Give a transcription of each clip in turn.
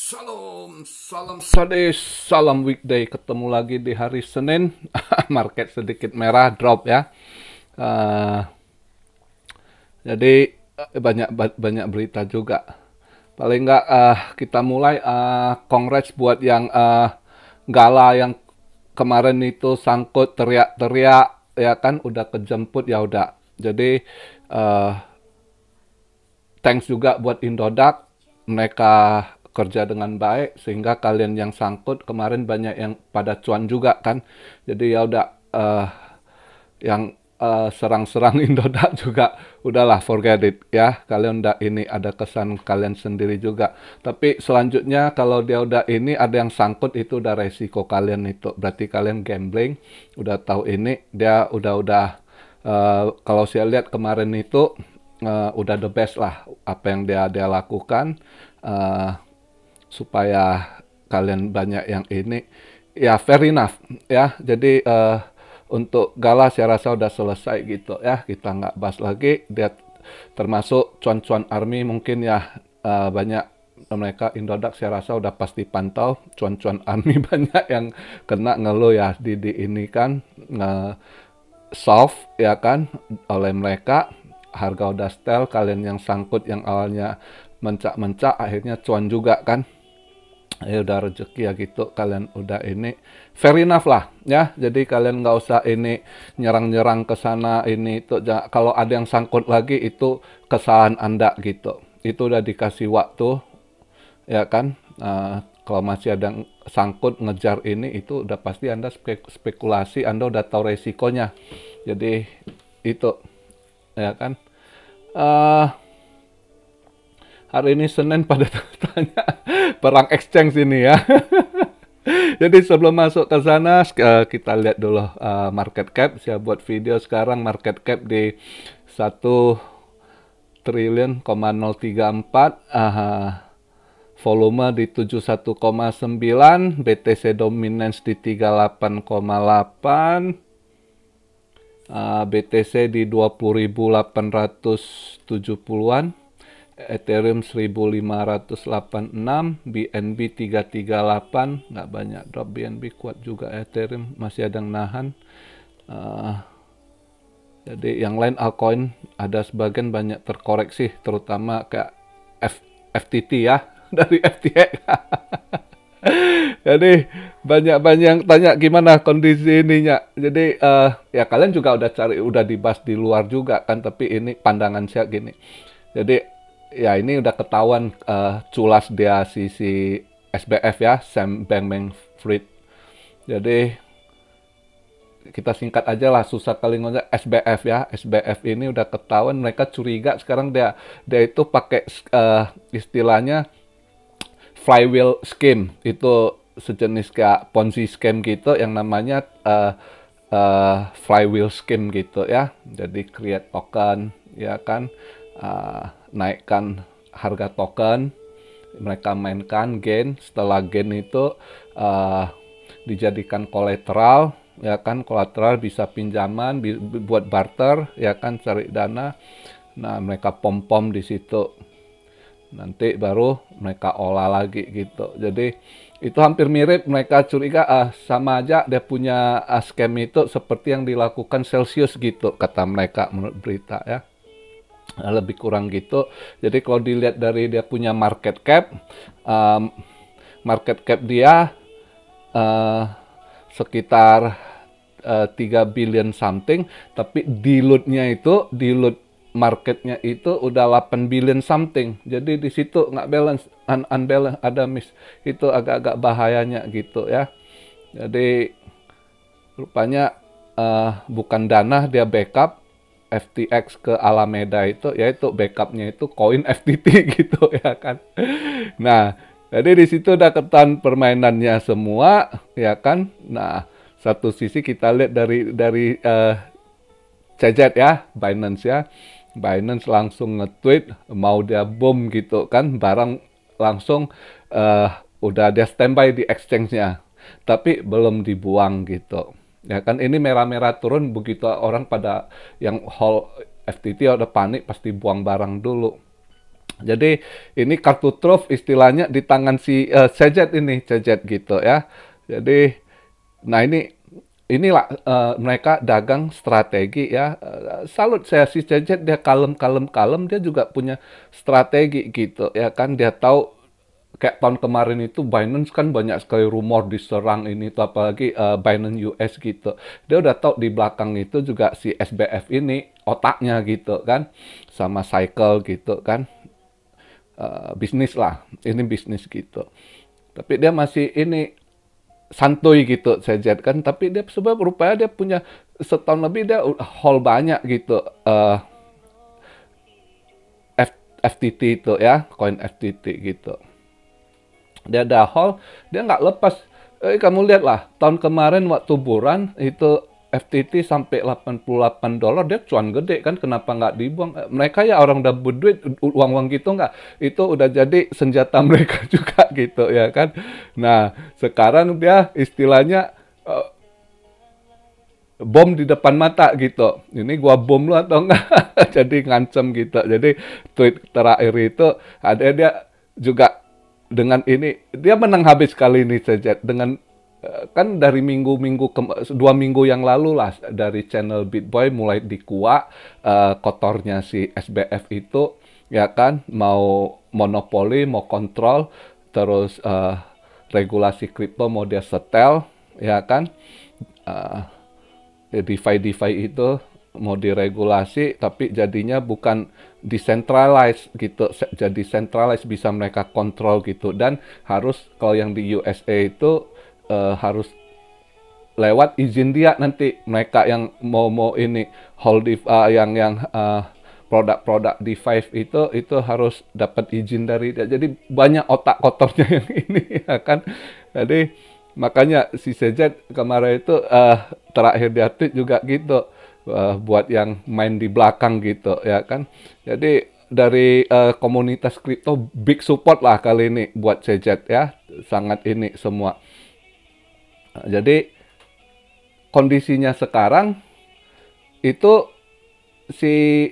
Salam, salam sadis, salam weekday. Ketemu lagi di hari Senin. Market sedikit merah, drop ya. Eh, jadi banyak banyak berita juga. Paling nggak kita mulai kongres buat yang gala yang kemarin itu sangkut teriak-teriak ya kan udah kejemput ya udah. Jadi eh, thanks juga buat Indodax, mereka kerja dengan baik sehingga kalian yang sangkut kemarin banyak yang pada cuan juga kan. Jadi ya udah yang serang-serang Indodax juga udahlah forget it ya. Kalian udah ini ada kesan kalian sendiri juga. Tapi selanjutnya kalau dia udah ini ada yang sangkut itu udah resiko kalian itu. Berarti kalian gambling, udah tahu ini dia udah kalau saya lihat kemarin itu udah the best lah apa yang dia lakukan supaya kalian banyak yang ini ya fair enough ya. Jadi untuk gala saya rasa udah selesai gitu ya, kita nggak bahas lagi. Dia termasuk cuan-cuan army mungkin ya, banyak mereka Indodax saya rasa udah pasti pantau cuan-cuan army banyak yang kena ngeluh ya di ini kan soft ya kan oleh mereka, harga udah setel, kalian yang sangkut yang awalnya mencak-mencak akhirnya cuan juga kan. Ya udah rezeki ya gitu, kalian udah ini fair enough lah ya. Jadi kalian nggak usah ini nyerang-nyerang ke sana ini itu. Kalau ada yang sangkut lagi itu kesalahan Anda gitu. Itu udah dikasih waktu ya kan. Kalau masih ada yang sangkut ngejar ini itu udah pasti Anda spekulasi, Anda udah tahu resikonya. Jadi itu ya kan. Hari ini Senin pada tanya perang exchange ini ya. Jadi sebelum masuk ke sana kita lihat dulu market cap. Saya buat video sekarang market cap di 1 triliun,034, volume di 71,9, BTC dominance di 38,8, BTC di 20.870-an, Ethereum 1586, BNB 338, nggak banyak drop. BNB kuat juga, Ethereum masih ada yang nahan. Jadi yang lain altcoin ada sebagian banyak terkoreksi, terutama kayak FTT ya dari FTX. Jadi banyak yang tanya gimana kondisi ininya. Jadi ya kalian juga udah dibahas di luar juga kan, tapi ini pandangan saya gini. Jadi ya ini udah ketahuan culas dia si SBF ya, Sam Bankman-Fried. Jadi kita singkat aja lah, susah kali ngomongnya SBF ya. SBF ini udah ketahuan, mereka curiga sekarang dia itu pakai istilahnya flywheel scheme. Itu sejenis kayak Ponzi scheme gitu yang namanya flywheel scheme gitu ya. Jadi create token ya kan, naikkan harga token, mereka mainkan gain, setelah gain itu dijadikan kolateral ya kan, kolateral bisa pinjaman buat barter ya kan, cari dana. Nah mereka pom-pom di situ, nanti baru mereka olah lagi gitu. Jadi itu hampir mirip, mereka curiga sama aja dia punya scam itu seperti yang dilakukan Celsius gitu kata mereka menurut berita ya. Lebih kurang gitu. Jadi kalau dilihat dari dia punya market cap dia sekitar 3 billion something, tapi dilute marketnya itu udah 8 billion something. Jadi di situ nggak balance, unbalance, ada miss. Itu agak-agak bahayanya gitu ya. Jadi rupanya bukan dana dia backup FTX ke Alameda itu, yaitu backupnya itu koin FTT gitu ya kan. Nah, jadi di situ udah ketahuan permainannya semua ya kan. Nah, satu sisi kita lihat dari CZ ya, Binance ya. Binance langsung nge-tweet mau dia boom gitu kan, barang langsung udah dia standby di exchange-nya. Tapi belum dibuang gitu. Ya kan, ini merah-merah turun, begitu orang pada yang hold FTT udah panik pasti buang barang dulu. Jadi ini kartu truf istilahnya di tangan si Cejet ini, Cejet gitu ya. Jadi, nah inilah mereka dagang strategi ya. Salut saya si Cejet, dia kalem, dia juga punya strategi gitu ya kan. Dia tahu kayak tahun kemarin itu Binance kan banyak sekali rumor diserang ini tuh, apalagi Binance US gitu. Dia udah tahu di belakang itu juga si SBF ini otaknya gitu kan, sama Cycle gitu kan. Bisnis lah, ini bisnis gitu. Tapi dia masih ini santuy gitu, saya kan. Tapi dia sebab rupanya dia punya setahun lebih dia hold banyak gitu. FTT itu ya, koin FTT gitu. Dia ada hold, dia nggak lepas. Kamu lihatlah, tahun kemarin waktu buran itu FTT sampai $88, dia cuan gede kan, kenapa nggak dibuang? Mereka ya orang udah berduit, uang-uang gitu nggak, itu udah jadi senjata mereka juga gitu ya kan. Nah, sekarang dia istilahnya bom di depan mata gitu. Ini gua bom lu atau enggak? Jadi ngancem gitu. Jadi tweet terakhir itu ada dia juga dengan ini, dia menang habis kali ini saja dengan kan dari dua minggu yang lalu lah dari channel BitBoy mulai dikuak kotornya si SBF itu ya kan, mau monopoli, mau kontrol, terus regulasi kripto mau dia setel ya kan, DeFi itu mau diregulasi tapi jadinya bukan decentralized gitu, jadi centralized, bisa mereka kontrol gitu. Dan harus kalau yang di USA itu harus lewat izin dia nanti, mereka yang mau ini hold yang produk-produk DeFi itu harus dapat izin dari dia. Jadi banyak otak kotornya yang ini ya kan. Jadi makanya si CZ kemarin itu terakhir dia tweet juga gitu, buat yang main di belakang gitu ya kan. Jadi dari komunitas kripto big support lah kali ini buat CZ ya, sangat ini semua. Jadi kondisinya sekarang itu si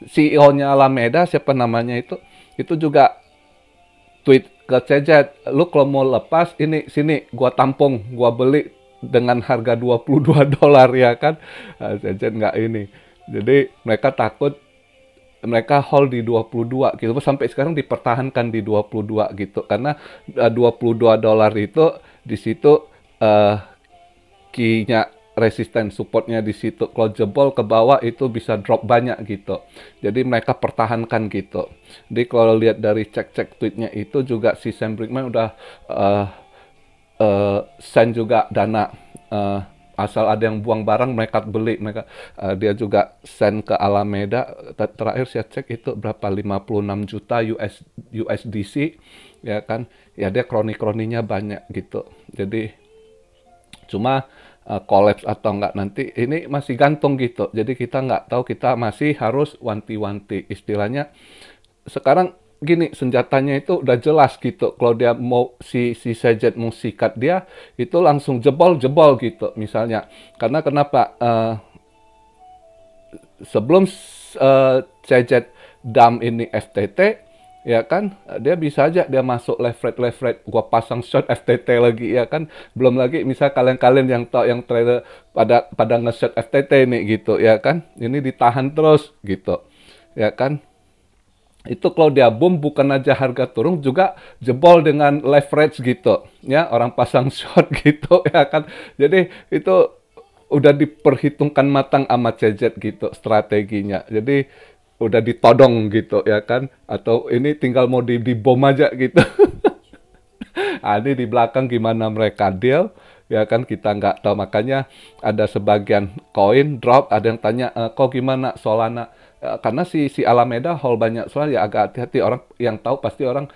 CEO-nya Alameda, siapa namanya itu juga tweet ke CZ, lu kalau mau lepas ini sini gua tampung, gua beli dengan harga $22 ya kan. CZ nggak ini. Jadi mereka takut, mereka hold di 22 gitu, sampai sekarang dipertahankan di 22 gitu, karena $22 itu di situ key-nya resisten, supportnya di situ. Kalau jebol ke bawah itu bisa drop banyak gitu. Jadi mereka pertahankan gitu. Jadi kalau lihat dari cek-cek tweetnya itu juga si Sam Brinkman udah send juga dana, asal ada yang buang barang mereka beli, mereka dia juga send ke Alameda. Terakhir saya cek itu berapa, 56 juta USDC ya kan. Ya dia kroni-kroninya banyak gitu. Jadi cuma collapse atau enggak nanti ini masih gantung gitu. Jadi kita nggak tahu, kita masih harus wanti-wanti istilahnya. Sekarang gini, senjatanya itu udah jelas gitu. Kalau dia mau si CZ mau sikat dia, itu langsung jebol gitu misalnya. Karena kenapa? Sebelum CZ dump ini FTT, ya kan, dia bisa aja dia masuk leverage, gua pasang short FTT lagi ya kan. Belum lagi misal kalian yang tahu yang trader pada nge-short FTT ini gitu ya kan. Ini ditahan terus gitu. Ya kan? Itu kalau dia boom bukan aja harga turun, juga jebol dengan leverage gitu ya, orang pasang short gitu ya kan. Jadi itu udah diperhitungkan matang sama CZ gitu strateginya. Jadi udah ditodong gitu ya kan, atau ini tinggal mau dibom aja gitu. Ini di belakang gimana mereka deal ya kan, kita nggak tahu. Makanya ada sebagian koin drop, ada yang tanya kok gimana Solana. Karena si Alameda hold banyak soal, ya agak hati-hati. Orang yang tahu pasti orang,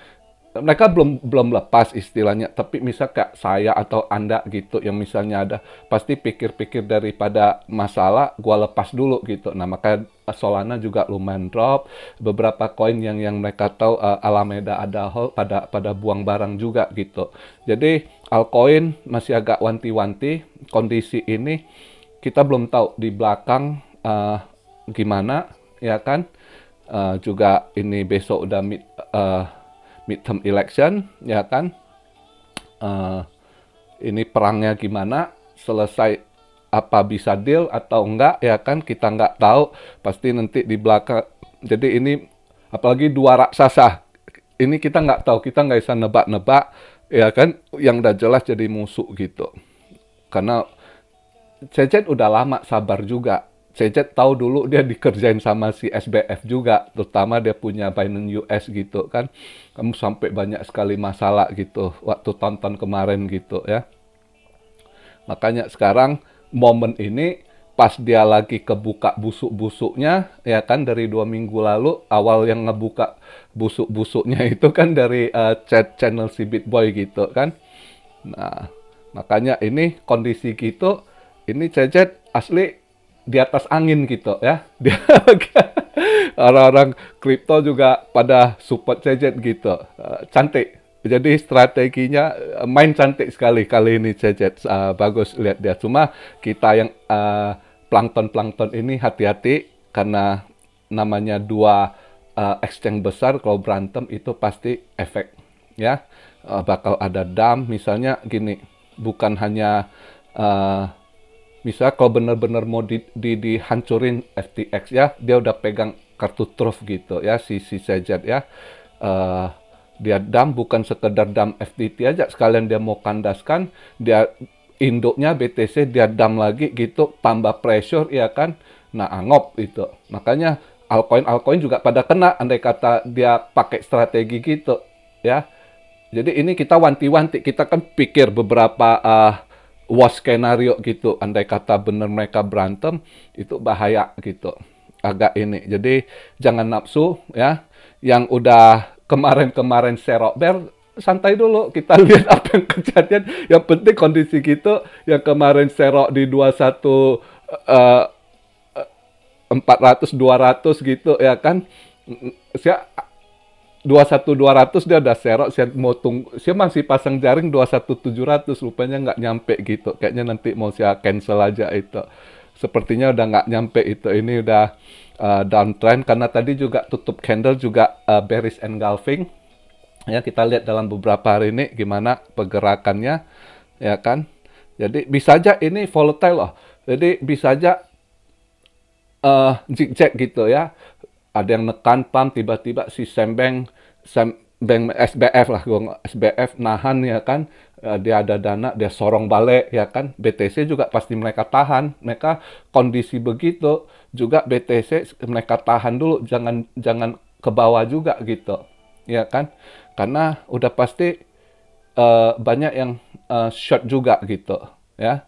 mereka belum lepas istilahnya. Tapi misal kayak saya atau Anda gitu yang misalnya ada, pasti pikir-pikir daripada masalah, gua lepas dulu gitu. Nah, maka Solana juga lumayan drop. Beberapa koin yang mereka tahu Alameda ada hold, pada buang barang juga gitu. Jadi altcoin masih agak wanti-wanti. Kondisi ini kita belum tahu di belakang gimana ya kan. juga ini besok udah midterm election, ya kan. Ini perangnya gimana, selesai apa bisa deal atau enggak, ya kan, kita nggak tahu, pasti nanti di belakang. Jadi ini apalagi dua raksasa, ini kita nggak tahu, kita nggak bisa nebak-nebak, ya kan, yang udah jelas jadi musuh gitu. Karena Cecet udah lama sabar juga. Cecet tahu dulu dia dikerjain sama si SBF juga, terutama dia punya Binance US gitu kan. Kamu sampai banyak sekali masalah gitu waktu tonton kemarin gitu ya. Makanya sekarang momen ini pas dia lagi kebuka busuk-busuknya, ya kan, dari 2 minggu lalu, awal yang ngebuka busuk-busuknya itu kan dari chat channel si Bitboy gitu kan. Nah, makanya ini kondisi gitu, ini Cecet asli di atas angin gitu ya. Dia orang-orang kripto juga pada support Cecet gitu. Cantik. Jadi strateginya main cantik sekali kali ini Cecet. Bagus lihat dia. Cuma kita yang plankton-plankton ini hati-hati karena namanya dua exchange besar, kalau berantem itu pasti efek ya. Bakal ada dam misalnya gini, bukan hanya misal kalau benar-benar mau dihancurin FTX ya, dia udah pegang kartu truf gitu ya, si Cecet ya. Dia dam bukan sekedar dam FTT aja, sekalian dia mau kandaskan, dia induknya BTC dia dam lagi gitu, tambah pressure ya kan. Nah, angop itu. Makanya altcoin juga pada kena andai kata dia pakai strategi gitu ya. Jadi ini kita wanti-wanti, kita kan pikir beberapa worst skenario gitu. Andai kata bener mereka berantem, itu bahaya gitu. Agak ini. Jadi jangan nafsu ya. Yang udah kemarin-kemarin serok bear, santai dulu. Kita lihat apa yang kejadian. Yang penting kondisi gitu, yang kemarin serok di 21 400 200 gitu ya kan. Saya 21 200 dia udah serok, saya mau tunggu, saya masih pasang jaring 21 700, rupanya nggak nyampe gitu. Kayaknya nanti mau saya cancel aja itu. Sepertinya udah nggak nyampe itu. Ini udah downtrend karena tadi juga tutup candle juga bearish engulfing. Ya, kita lihat dalam beberapa hari ini gimana pergerakannya, ya kan. Jadi bisa aja ini volatile loh. Jadi bisa aja zigzag gitu ya. Ada yang nekan pump, tiba-tiba si Sembeng SBF lah, SBF nahan ya kan. Dia ada dana, dia sorong balik ya kan. BTC juga pasti mereka tahan. Mereka kondisi begitu juga BTC mereka tahan dulu, jangan ke bawah juga gitu. Ya kan? Karena udah pasti banyak yang short juga gitu ya.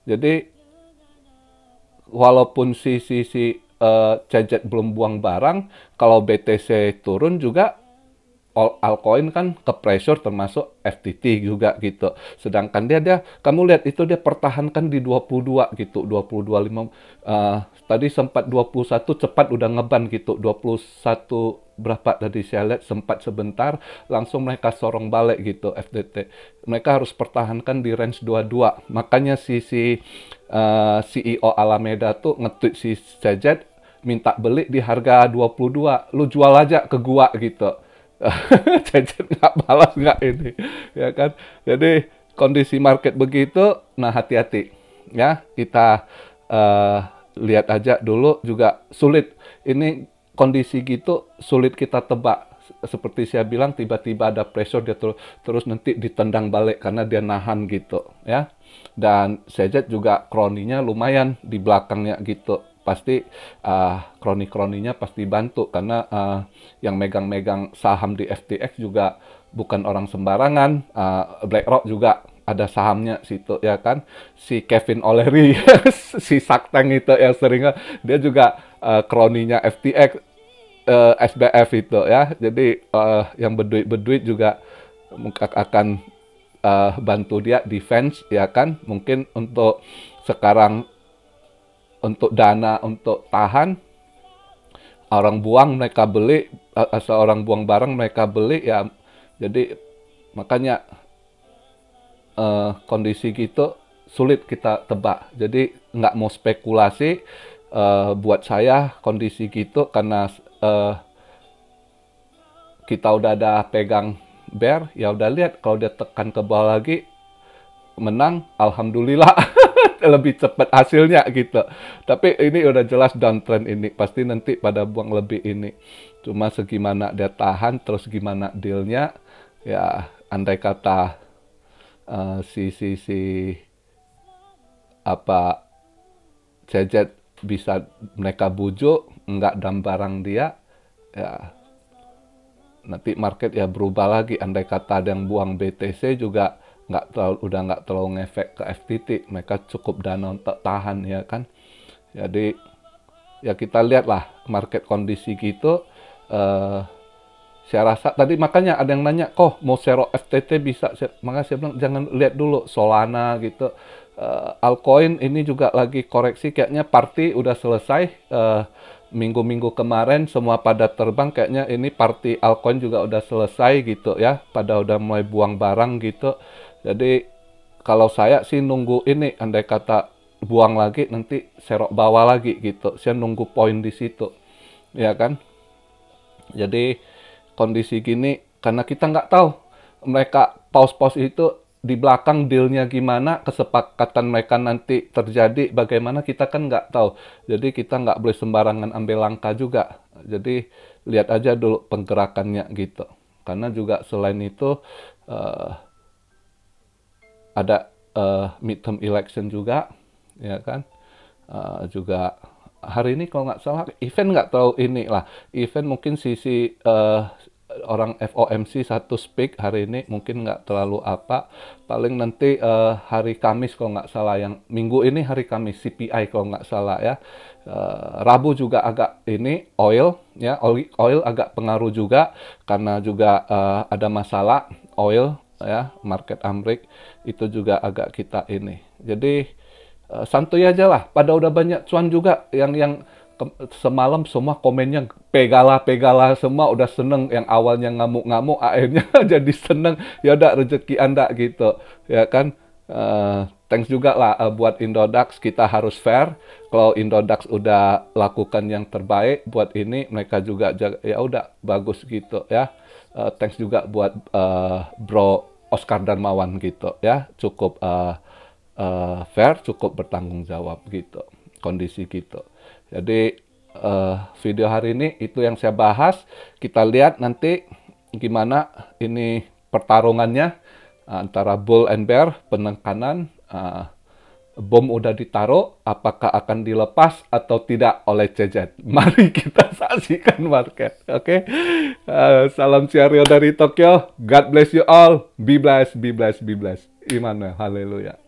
Jadi walaupun si Cecet belum buang barang, kalau BTC turun juga altcoin kan ke pressure, termasuk FTT juga gitu. Sedangkan dia kamu lihat itu dia pertahankan di 22 gitu, 22.5 tadi sempat 21 cepat udah ngeban gitu. 21 berapa tadi saya lihat, sempat sebentar langsung mereka sorong balik gitu FTT. Mereka harus pertahankan di range 22. Makanya si CEO Alameda tuh nge-tweet si Cecet minta beli di harga 22. Lu jual aja ke gua gitu. Cecet nggak balas nggak ini, ya kan. Jadi kondisi market begitu, nah hati-hati ya. Kita lihat aja dulu, juga sulit ini kondisi gitu, sulit kita tebak. Seperti saya bilang, tiba-tiba ada pressure, dia terus nanti ditendang balik karena dia nahan gitu ya. Dan Cecet juga kroninya lumayan di belakangnya gitu. Pasti kroni-kroninya pasti bantu karena yang megang-megang saham di FTX juga bukan orang sembarangan. BlackRock juga ada sahamnya situ ya kan. Si Kevin O'Leary, si Sakteng itu yang sering, dia juga kroninya FTX, SBF itu ya. Jadi yang berduit juga akan bantu dia defense ya kan. Mungkin untuk sekarang untuk dana untuk tahan, orang buang mereka beli, asal orang buang barang mereka beli ya. Jadi makanya kondisi gitu sulit kita tebak. Jadi nggak mau spekulasi. Buat saya kondisi gitu karena kita udah ada pegang bear, ya udah lihat kalau dia tekan ke bawah lagi menang, alhamdulillah lebih cepat hasilnya gitu. Tapi ini udah jelas downtrend ini, pasti nanti pada buang lebih ini. Cuma segimana dia tahan, terus gimana dealnya, ya andai kata si apa CZ bisa mereka bujuk, nggak dan barang dia, ya nanti market ya berubah lagi. Andai kata ada yang buang BTC juga udah nggak terlalu ngefek ke FTT, mereka cukup dana untuk tahan ya kan. Jadi ya kita lihatlah market kondisi gitu. Saya rasa tadi makanya ada yang nanya, kok mau share FTT bisa, makanya saya bilang jangan lihat dulu Solana gitu. Altcoin ini juga lagi koreksi, kayaknya party udah selesai. Minggu-minggu kemarin semua pada terbang, kayaknya ini party altcoin juga udah selesai gitu ya, pada udah mulai buang barang gitu. Jadi kalau saya sih nunggu ini, andai kata buang lagi nanti serok bawah lagi gitu, saya nunggu poin di situ ya kan. Jadi kondisi gini karena kita nggak tahu mereka pause itu di belakang dealnya gimana, kesepakatan mereka nanti terjadi bagaimana, kita kan nggak tahu. Jadi kita nggak boleh sembarangan ambil langkah juga. Jadi lihat aja dulu penggerakannya gitu. Karena juga selain itu ada midterm election juga, ya kan. Juga hari ini kalau nggak salah event nggak tahu ini lah. Event mungkin sisi orang FOMC satu speak hari ini mungkin nggak terlalu apa, paling nanti hari Kamis kalau nggak salah, yang minggu ini hari Kamis CPI kalau nggak salah ya. Rabu juga agak ini oil ya, oil agak pengaruh juga karena juga ada masalah oil ya, market Amrik itu juga agak kita ini. Jadi santuy aja lah, pada udah banyak cuan juga yang semalam semua komennya pegala semua udah seneng, yang awalnya ngamuk-ngamuk akhirnya jadi seneng. Ya udah rezeki Anda gitu ya kan. Thanks juga lah buat Indodax, kita harus fair. Kalau Indodax udah lakukan yang terbaik buat ini, mereka juga ya udah bagus gitu ya. Thanks juga buat Bro Oscar Darmawan gitu ya, cukup fair, cukup bertanggung jawab gitu kondisi gitu. Jadi video hari ini itu yang saya bahas. Kita lihat nanti gimana ini pertarungannya antara bull and bear, penekanan. Bom udah ditaruh, apakah akan dilepas atau tidak oleh CZ? Mari kita saksikan market. Oke. Salam Siario dari Tokyo. God bless you all. Be blessed, be blessed, be blessed. Immanuel, haleluya.